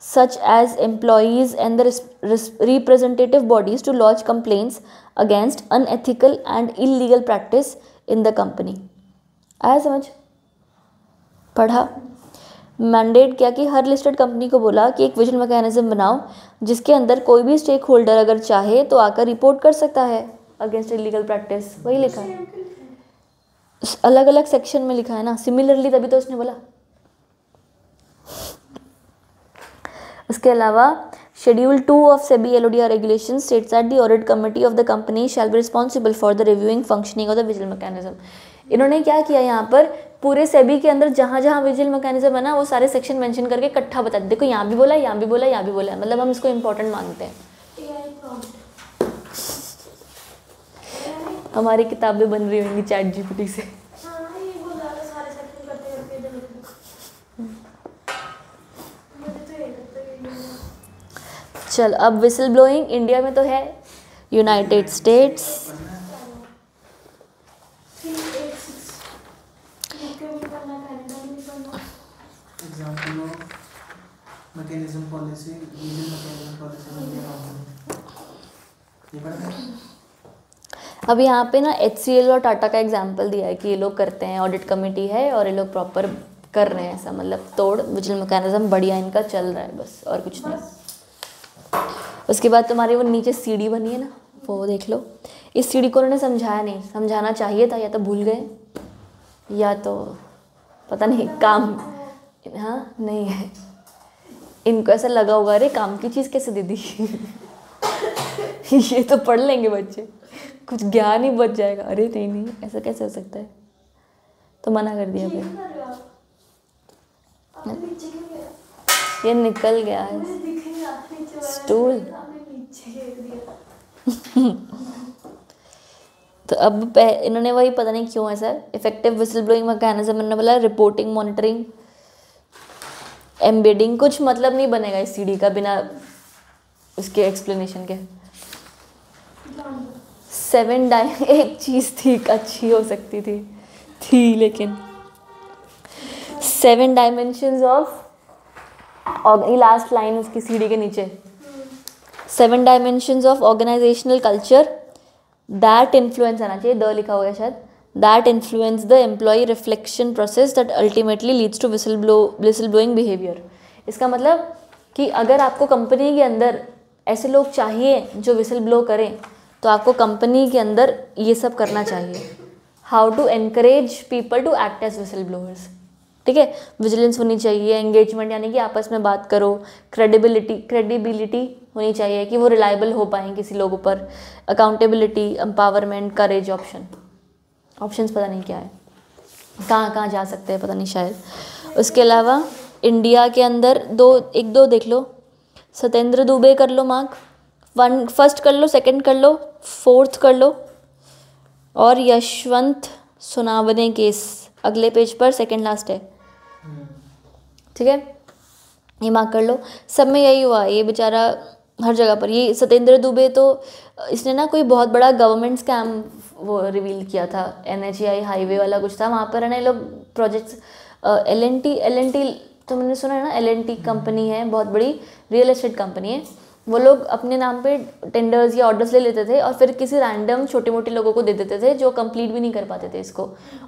such as employees and the representative bodies, to lodge complaints against unethical and illegal practice in the company। आया समझ, पढ़ा। Mandate किया कि हर listed company को बोला कि एक vigil mechanism बनाओ जिसके अंदर कोई भी स्टेक होल्डर अगर चाहे तो आकर रिपोर्ट कर सकता है अगेंस्ट इलीगल प्रैक्टिस। वही लिखा है, अलग अलग सेक्शन में लिखा है ना, सिमिलरली तभी तो उसने बोला। उसके अलावा schedule 2 of SEBI LODR regulation states that the audit committee of the company shall be responsible for the reviewing functioning of the vigil mechanism. इन्होंने क्या किया यहाँ पर, पूरे सेबी के अंदर जहाँ जहाँ विजिल मैकेनिज्म है ना वो सारे सेक्शन मेंशन करके इकट्ठा बता दे, देखो यहाँ भी बोला, यहाँ भी बोला, यहाँ भी बोला, मतलब हम इसको इम्पोर्टेंट मानते हैं। हमारी किताबें बन रही होंगी चैट जीपीटी से। चल अब विसल ब्लोइंग इंडिया में तो है, यूनाइटेड स्टेट्स, 386 यूके में करना, कनाडा में करना। Example of mechanism policy, legal mechanism policy में क्या काम ये पढ़ा है? अब यहाँ पे ना HCL और टाटा का एग्जाम्पल दिया है कि ये लोग करते हैं, ऑडिट कमेटी है और ये लोग प्रॉपर कर रहे हैं ऐसा, मतलब तोड़ विजिल मैकेनिज्म बढ़िया इनका चल रहा है बस, और कुछ नहीं। उसके बाद तुम्हारी वो नीचे सीढ़ी बनी है ना, वो देख लो। इस सीढ़ी को उन्होंने समझाया नहीं, समझाना चाहिए था, या तो भूल गए या तो पता नहीं काम, हाँ नहीं है, इनको ऐसा लगा होगा अरे काम की चीज़ कैसे दे दी ये तो पढ़ लेंगे बच्चे, कुछ ज्ञान ही बच जाएगा। अरे नहीं नहीं ऐसा कैसे हो सकता है, तो मना कर दिया फिर। ये निकल गया है स्टूल। तो अब इन्होंने वही पता नहीं क्यों ऐसा इफेक्टिव विसल ब्लोइंग मैकेनिज्म, इन्होंने बोला रिपोर्टिंग, मॉनिटरिंग, एम्बेडिंग, कुछ मतलब नहीं बनेगा इस सीढ़ी का बिना उसके एक्सप्लेनेशन के। 7 एक चीज़ थी अच्छी हो सकती थी लेकिन 7 डायमेंशंस ऑफ, और ये लास्ट लाइन उसकी सीढ़ी के नीचे, 7 dimensions of organisational culture that influence, आना चाहिए द लिखा होगा शायद, that influence the employee reflection process that ultimately leads to whistle blowing behaviour. इसका मतलब कि अगर आपको कंपनी के अंदर ऐसे लोग चाहिए जो विसल ब्लो करें, तो आपको कंपनी के अंदर ये सब करना चाहिए। How to encourage people to act as whistle blowers, ठीक है। विजिलेंस होनी चाहिए, एंगेजमेंट यानी कि आपस में बात करो, क्रेडिबिलिटी होनी चाहिए कि वो रिलायबल हो पाएँ किसी लोगों पर, अकाउंटेबिलिटी, एम्पावरमेंट, करेज, ऑप्शंस पता नहीं क्या है, कहाँ कहाँ जा सकते हैं पता नहीं शायद। उसके अलावा इंडिया के अंदर एक दो देख लो, सत्येंद्र दुबे कर लो मार्क, 1 फर्स्ट कर लो, सेकंड कर लो, 4th कर लो, और यशवंत सोनावने केस अगले पेज पर सेकंड लास्ट है, ठीक है, ये मार्क कर लो। सब में यही हुआ, ये बेचारा हर जगह पर, ये सत्येंद्र दुबे तो इसने ना कोई बहुत बड़ा गवर्नमेंट स्कैम वो रिवील किया था, NHAI हाईवे वाला कुछ था, वहाँ पर है ना ये लोग प्रोजेक्ट्स, LNT तो मैंने सुना है ना, LNT कंपनी है, बहुत बड़ी रियल एस्टेट कंपनी है, वो लोग अपने नाम पे टेंडर्स या ऑर्डर्स ले लेते थे और फिर किसी रैंडम छोटे मोटे लोगों को दे देते थे जो कंप्लीट भी नहीं कर पाते थे इसको,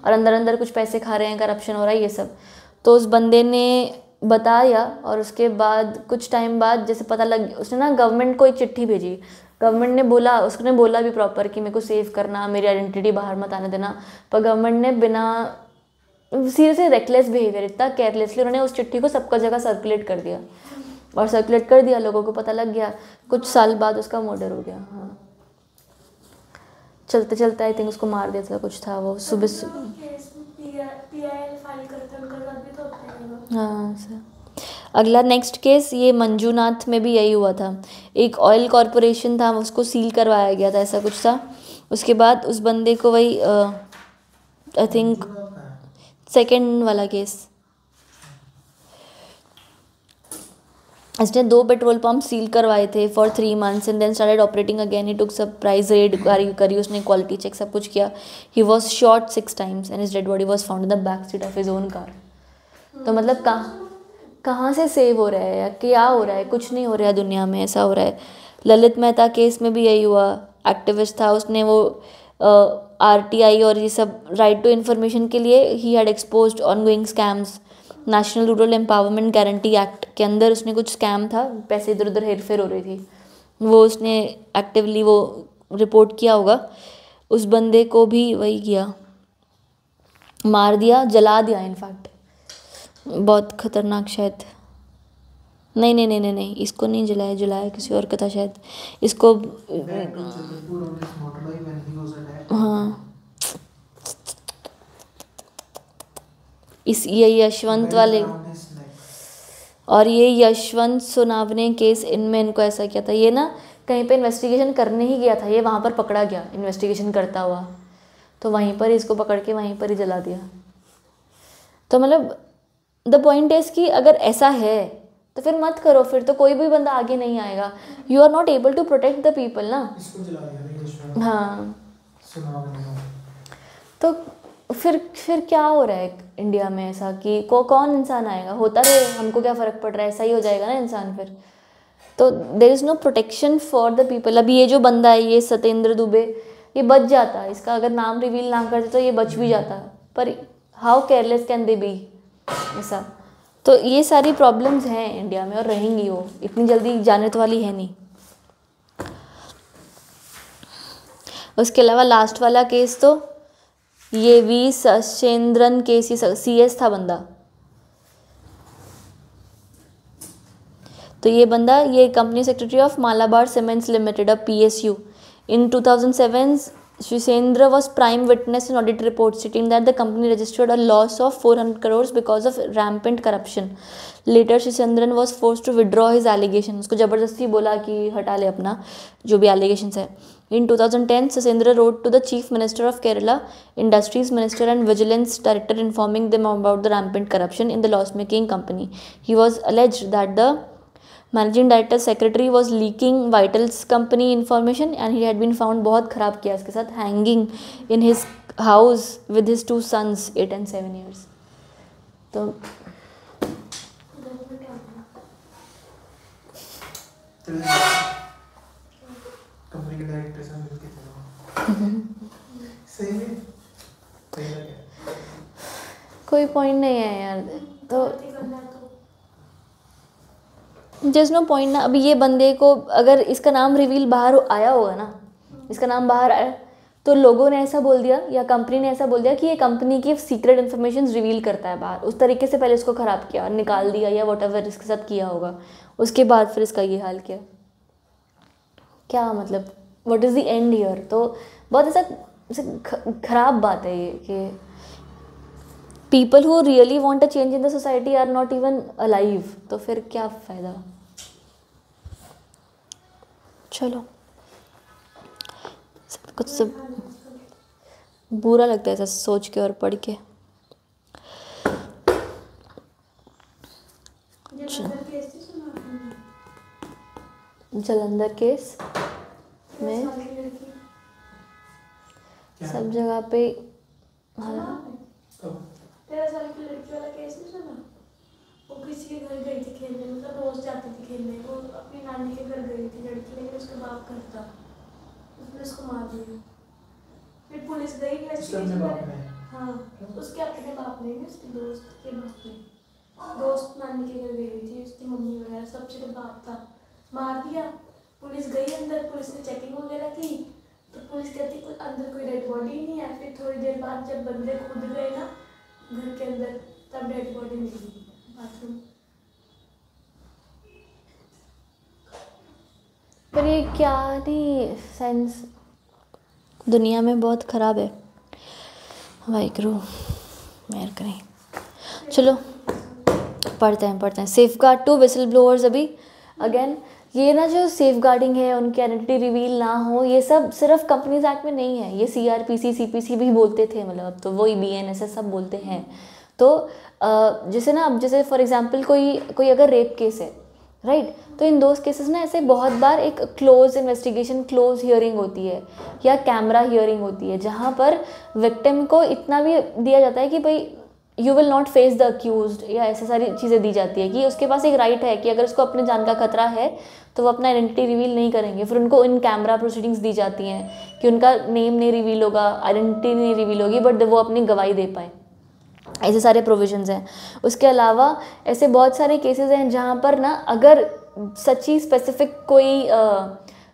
और अंदर अंदर कुछ पैसे खा रहे हैं, करप्शन हो रहा है, ये सब। तो उस बंदे ने बताया और उसके बाद कुछ टाइम बाद जैसे पता लग, उसने ना गवर्नमेंट को एक चिट्ठी भेजी, गवर्नमेंट ने बोला, उसने बोला भी प्रॉपर कि मेरे को सेव करना, मेरी आइडेंटिटी बाहर मत आने देना, पर गवर्नमेंट ने बिना, सीरियसली रेकलेस बिहेवियर, इतना केयरलेसली उन्होंने उस चिट्ठी को सबका जगह सर्कुलेट कर दिया, और सर्कुलेट कर दिया, लोगों को पता लग गया, कुछ साल बाद उसका मर्डर हो गया। हाँ, चलते चलते आई थिंक उसको मार दिया था, कुछ था वो सुबह। हाँ सर। अगला नेक्स्ट केस, ये मंजूनाथ में भी यही हुआ था, एक ऑयल कॉरपोरेशन था, उसको सील करवाया गया था, ऐसा कुछ था। उसके बाद उस बंदे को वही आई थिंक सेकेंड वाला केस, इसने 2 पेट्रोल पंप सील करवाए थे for 3 months and then started operating again. He took surprise raid करी उसने, क्वालिटी चेक सब कुछ किया। He was shot 6 times and his dead body was found in the back seat of his own car. तो मतलब कहाँ से save हो रहा है या क्या हो रहा है, कुछ नहीं हो रहा है दुनिया में, ऐसा हो रहा है। ललित मेहता केस में भी यही हुआ, एक्टिविस्ट था, उसने वो RTI और ये सब राइट टू इन्फॉर्मेशन के लिए he had exposed ongoing scams. National rural empowerment guarantee act के अंदर उसने कुछ स्कैम था, पैसे इधर उधर हेरफेर हो रही थी, वो उसने एक्टिवली वो रिपोर्ट किया होगा। उस बंदे को भी वही किया, मार दिया, जला दिया, इनफैक्ट बहुत खतरनाक शायद, नहीं इसको नहीं जलाया किसी और का था शायद, इसको हाँ ये यशवंत वाले, और ये यशवंत सोनावने केस, इनमें इनको ऐसा किया था। ये ना कहीं पे इन्वेस्टिगेशन करने ही गया था, ये वहाँ पर पकड़ा गया इन्वेस्टिगेशन करता हुआ, तो वहीं पर इसको पकड़ के वहीं पर ही जला दिया। तो मतलब द पॉइंट इज़ कि अगर ऐसा है तो फिर मत करो, फिर तो कोई भी बंदा आगे नहीं आएगा. You are not able to protect the people ना. इसको जला दिया ना इंग्लिश में. हाँ, सुना मैंने. तो फिर क्या हो रहा है इंडिया में ऐसा कि कौन इंसान आएगा. होता रहे, हमको क्या फ़र्क पड़ रहा है, ऐसा ही हो जाएगा ना इंसान फिर. तो there is no protection for the people. अभी ये जो बंदा है, ये सत्येंद्र दुबे, ये बच जाता. इसका अगर नाम रिवील ना करते तो ये बच भी जाता. पर how careless can they B ऐसा. तो ये सारी प्रॉब्लम्स हैं इंडिया में और रहेंगी, वो इतनी जल्दी जाने तो वाली है नहीं. उसके अलावा लास्ट वाला केस तो ये वी सशेंद्रन केस, ये CS था बंदा. तो ये बंदा, ये company secretary of Malabar cements limited, अब PSU. In 2007 Shishendra was prime witness in audit report stating that the company registered a loss of 400 crores because of rampant corruption. Later Shishendran was forced to withdraw his allegation. उसको ज़बरदस्ती बोला कि हटा ले अपना जो भी allegations है. In 2010, Shishendra wrote to the Chief Minister of Kerala, Industries Minister and Vigilance Director informing them about the rampant corruption in the loss-making company. He was alleged that the Managing Director Secretary was leaking Vitals company information and he had been found, बहुत ख़राब किया इसके साथ, hanging in his house with his 2 sons 8 and 7 years. तो company के director से मिलके चलो. सही में सही लगे. कोई पॉइंट नहीं है यार. तो जस्ट नो पॉइंट ना. अभी ये बंदे को अगर इसका नाम रिवील बाहर आया होगा ना, इसका नाम बाहर आया तो लोगों ने ऐसा बोल दिया या कंपनी ने ऐसा बोल दिया कि ये कंपनी की सीक्रेट इन्फॉर्मेशन रिवील करता है बाहर. उस तरीके से पहले इसको ख़राब किया, निकाल दिया या वट एवर इसके साथ किया होगा. उसके बाद फिर इसका ये हाल किया. क्या मतलब, what is the end here. तो बहुत ऐसा ख़राब बात है ये कि people who really want a change in the society are not even alive. तो फिर क्या फ़ायदा. चलो, कुछ सब बुरा लगता है ऐसा सोच के और पढ़ के. जलंधर केस में सब जगह पे. हाँ, 13 साल की लड़की वाला केस नहीं सुना. वो किसी के घर गई थी खेलने, मतलब रोज जाती थी खेलने. वो अपनी नानी के घर गई थी लड़की, लेकिन उसका बाप घर था, उसने उसको मार दिया. फिर पुलिस गई इन्वेस्टिगेशन करने. हाँ, उसके अपने बाप ने, उसके दोस्त के बाप ने. दोस्त नानी के घर गई हुई थी, उसकी मम्मी वगैरह सब जगह बाप था. मार दिया. पुलिस गई अंदर, पुलिस ने चेकिंग वगैरह की तो पुलिस कहती अंदर कोई डेड बॉडी नहीं है. फिर थोड़ी देर बाद जब बंदे खुद गए ना घर के अंदर, तब डेड बॉडी मिली बाथरूम. पर ये क्या नहीं, साइंस दुनिया में बहुत ख़राब है. वाहिगुरु मेहर करें. चलो पढ़ते हैं. Safe guard to whistle blowers. अभी अगेन ये ना जो सेफ गार्डिंग है, उनकी आइडेंटिटी रिवील ना हो, ये सब सिर्फ कंपनीज एक्ट में नहीं है. ये CRPC CPC भी बोलते थे, मतलब अब तो वही BNSS सब बोलते हैं. तो जैसे ना, अब जैसे फॉर एग्जांपल कोई अगर रेप केस है, राइट, तो इन दोज केसेस ना ऐसे बहुत बार एक क्लोज इन्वेस्टिगेशन, क्लोज हियरिंग होती है या कैमरा हियरिंग होती है, जहाँ पर विक्टिम को इतना भी दिया जाता है कि भाई you will not face the accused, या ऐसी सारी चीज़ें दी जाती है कि उसके पास एक राइट है कि अगर उसको अपने जान का खतरा है तो वो अपना आइडेंटिटी रिवील नहीं करेंगे. फिर उनको इन कैमरा प्रोसीडिंग्स दी जाती हैं कि उनका नेम नहीं रिवील होगा, आइडेंटिटी नहीं रिवील होगी, बट वो अपनी गवाही दे पाएँ. ऐसे सारे प्रोविजंस हैं. उसके अलावा ऐसे बहुत सारे केसेस हैं जहाँ पर ना अगर सच्ची स्पेसिफिक कोई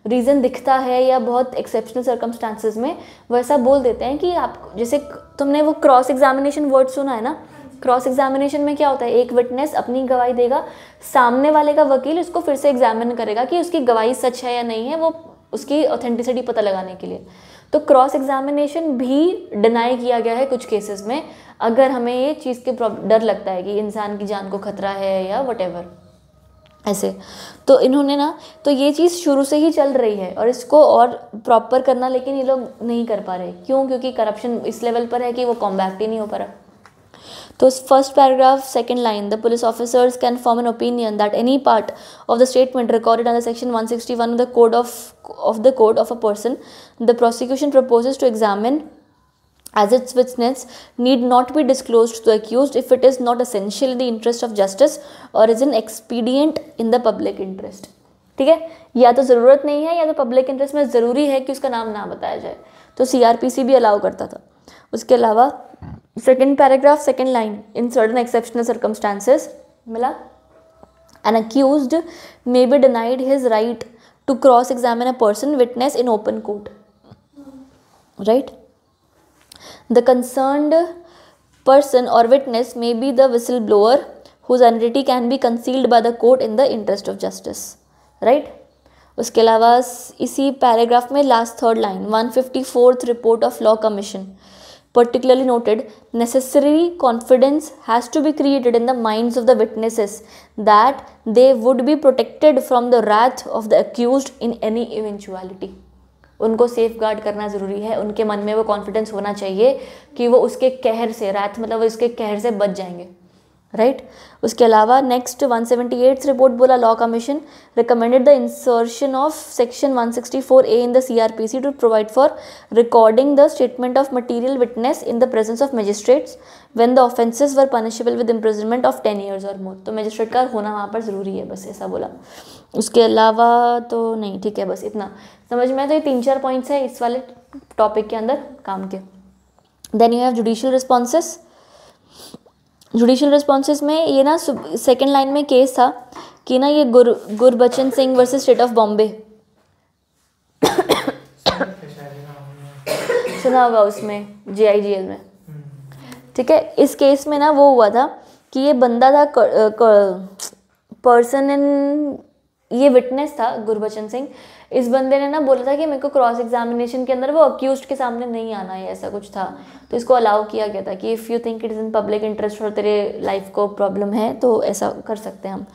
रीज़न दिखता है या बहुत एक्सेप्शनल सर्कमस्टांसेस में वो ऐसा बोल देते हैं कि आप, जैसे तुमने वो क्रॉस एग्जामिनेशन वर्ड सुना है ना. क्रॉस एग्जामिनेशन में क्या होता है, एक विटनेस अपनी गवाही देगा, सामने वाले का वकील उसको फिर से एग्जामिन करेगा कि उसकी गवाही सच है या नहीं है, वो उसकी ऑथेंटिसिटी पता लगाने के लिए. तो क्रॉस एग्जामिनेशन भी डिनाई किया गया है कुछ केसेस में, अगर हमें ये चीज़ के डर लगता है कि इंसान की जान को खतरा है या वटेवर ऐसे. तो इन्होंने ना, तो ये चीज़ शुरू से ही चल रही है और इसको और प्रॉपर करना लेकिन ये लोग नहीं कर पा रहे. क्यों? क्योंकि करप्शन इस लेवल पर है कि वो कॉम्बैक्ट ही नहीं हो पा रहा. तो first paragraph second line, the police officers can form an opinion that any part of the statement recorded under section 161 of the code of a person the prosecution proposes to examine as its witness need not be disclosed to the accused if it is not essential in the interest of justice or is an expedient in the public interest. ठीक है, या तो ज़रूरत नहीं है या तो public interest में ज़रूरी है कि उसका नाम ना बताया जाए, तो CRPC भी अलाउ करता था. उसके अलावा second paragraph second line, in certain exceptional circumstances मिला, an accused may be denied his right to cross examine a person witness in open court. Right, the concerned person or witness may be the whistleblower whose identity can be concealed by the court in the interest of justice. Right? उसके अलावा इसी paragraph में last third line, 154th report of law commission particularly noted necessary confidence has to be created in the minds of the witnesses that they would be protected from the wrath of the accused in any eventuality. उनको safe guard करना ज़रूरी है, उनके मन में वो confidence होना चाहिए कि वो उसके कहर से, रात मतलब वो इसके कहर से बच जाएंगे. राइट, उसके अलावा नेक्स्ट 178th रिपोर्ट बोला, law commission recommended the insertion of section 164A in the CRPC to provide for recording the statement of material witness in the presence of magistrates when the offences were punishable with imprisonment of 10 years और मोर. तो magistrate का होना वहाँ पर ज़रूरी है, बस ऐसा बोला. उसके अलावा तो नहीं, ठीक है, बस इतना समझ में. तो ये 3-4 पॉइंट्स है इस वाले टॉपिक के अंदर काम के. Then you have judicial responses. Judicial responses में ये ना सेकेंड लाइन में केस था कि ना ये Gurbachan Singh versus state of Bombay सुना होगा उसमें, JIGL में. ठीक है, इस केस में ना वो हुआ था कि ये बंदा था पर्सन इन, ये विटनेस था गुरबचन सिंह. इस बंदे ने ना बोला था कि मेरे को क्रॉस एग्जामिनेशन के अंदर वो अक्यूज्ड के सामने नहीं आना है, ऐसा कुछ था. तो इसको अलाउ किया गया था कि if you think it is in public interest और तेरे लाइफ को प्रॉब्लम है तो ऐसा कर सकते हैं हम.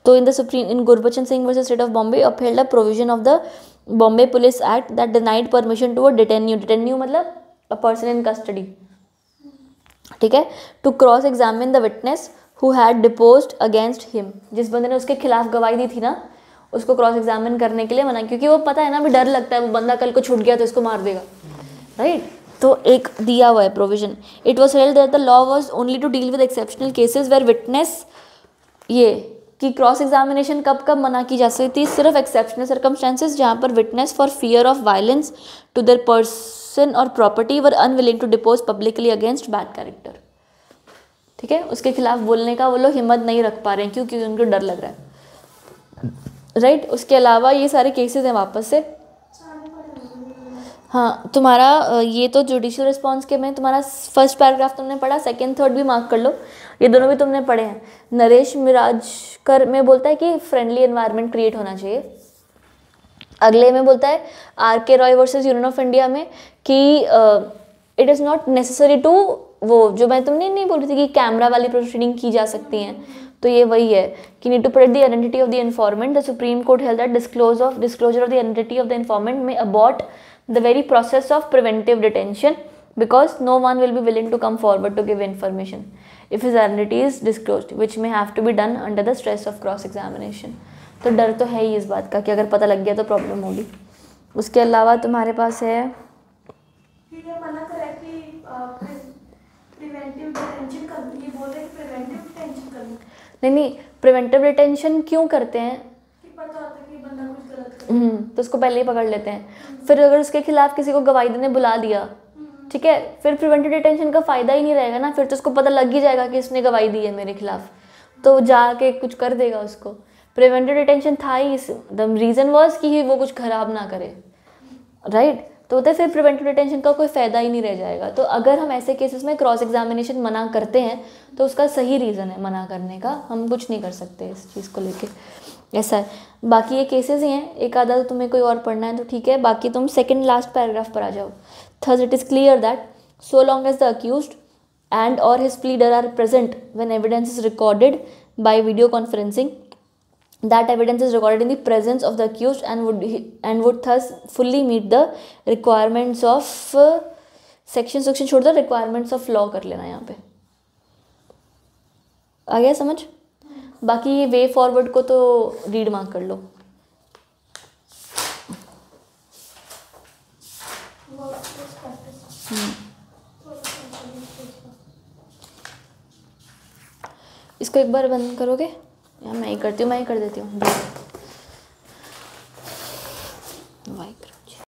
तो in the supreme in Gurbachan Singh versus state of Bombay upheld a provision of the Bombay police act that denied permission to a detenu मतलब अ पर्सन इन कस्टडी. ठीक है, to cross examine the witness who had deposed against him. जिस बंदे ने उसके खिलाफ गवाही दी थी ना, उसको क्रॉस एग्जामिन करने के लिए मना, क्योंकि वो पता है ना, भी डर लगता है वो बंदा कल को छूट गया तो इसको मार देगा. राइट, तो एक दिया हुआ है provision. It was held that the law was only to deal with exceptional cases where witness, ये कि क्रॉस एग्जामिनेशन कब कब मना की जा सकती थी, सिर्फ एक्सेप्शनल सर्कमस्टांसेस जहाँ पर witness for fear of violence to their person और property were unwilling to depose publicly against bad character. ठीक है, उसके खिलाफ बोलने का वो लोग हिम्मत नहीं रख पा रहे हैं क्योंकि उनको डर लग रहा है. राइट, उसके अलावा ये सारे केसेस हैं वापस से. हाँ, तुम्हारा ये तो जुडिशियल रिस्पॉन्स के में तुम्हारा फर्स्ट पैराग्राफ तुमने पढ़ा, सेकंड थर्ड भी मार्क कर लो, ये दोनों भी तुमने पढ़े हैं. नरेश मिराजकर में बोलता है कि फ्रेंडली एनवायरनमेंट क्रिएट होना चाहिए. अगले में बोलता है RK Roy versus Union of India में कि it is not necessary to, वो जो मैं तुमने नहीं बोल रही थी कि कैमरा वाली प्रोसीडिंग की जा सकती हैं, तो ये वही है कि need to protect the identity of the informant. The Supreme Court held that disclosure of the identity of the informant में about the very process of preventive detention because no one will be willing to come forward to give information if his identity is disclosed, which may have to be done under the stress of cross examination. तो डर तो है ही इस बात का कि अगर पता लग गया तो प्रॉब्लम होगी. उसके अलावा तुम्हारे पास है, ठीक है, मना करा कि प्रिवेंटिव डिटेंशन कर, ये बोल रहे हैं कि प्रिवेंटिव डिटेंशन करना. नहीं, प्रिवेंटिव डिटेंशन क्यों करते हैं कि पता होता है कि बंदा कुछ गलत कर, तो उसको पहले ही पकड़ लेते हैं. फिर अगर उसके खिलाफ किसी को गवाही देने बुला दिया, ठीक है, फिर प्रिवेंटिव डिटेंशन का फ़ायदा ही नहीं रहेगा ना. फिर तो उसको पता लग ही जाएगा कि इसने गवाही दी है मेरे खिलाफ, तो जाके कुछ कर देगा उसको. प्रिवेंटिव डिटेंशन था ही, द रीज़न वॉज कि वो कुछ खराब ना करे. राइट, तो होता है फिर प्रिवेंटिव डिटेंशन का कोई फ़ायदा ही नहीं रह जाएगा. तो अगर हम ऐसे केसेस में क्रॉस एग्जामिनेशन मना करते हैं तो उसका सही रीज़न है मना करने का, हम कुछ नहीं कर सकते इस चीज़ को लेके, ऐसा है. बाकी ये केसेस ही हैं, एक आधा तो तुम्हें कोई और पढ़ना है तो ठीक है, बाकी तुम सेकंड लास्ट पैराग्राफ पर आ जाओ. Third, it is clear that so long as the accused and और his pleader are present when evidence is recorded by video conferencing, that evidence is recorded in the presence of the accused and would thus fully meet the requirements of section छोड़ दो, requirements of law कर लेना यहाँ पे. आ गया समझ? बाकी ये वे फॉरवर्ड को तो रीड मार्क कर लो। इसको एक बार बंद करोगे या मैं ही करती हूँ, मैं ही कर देती हूँ।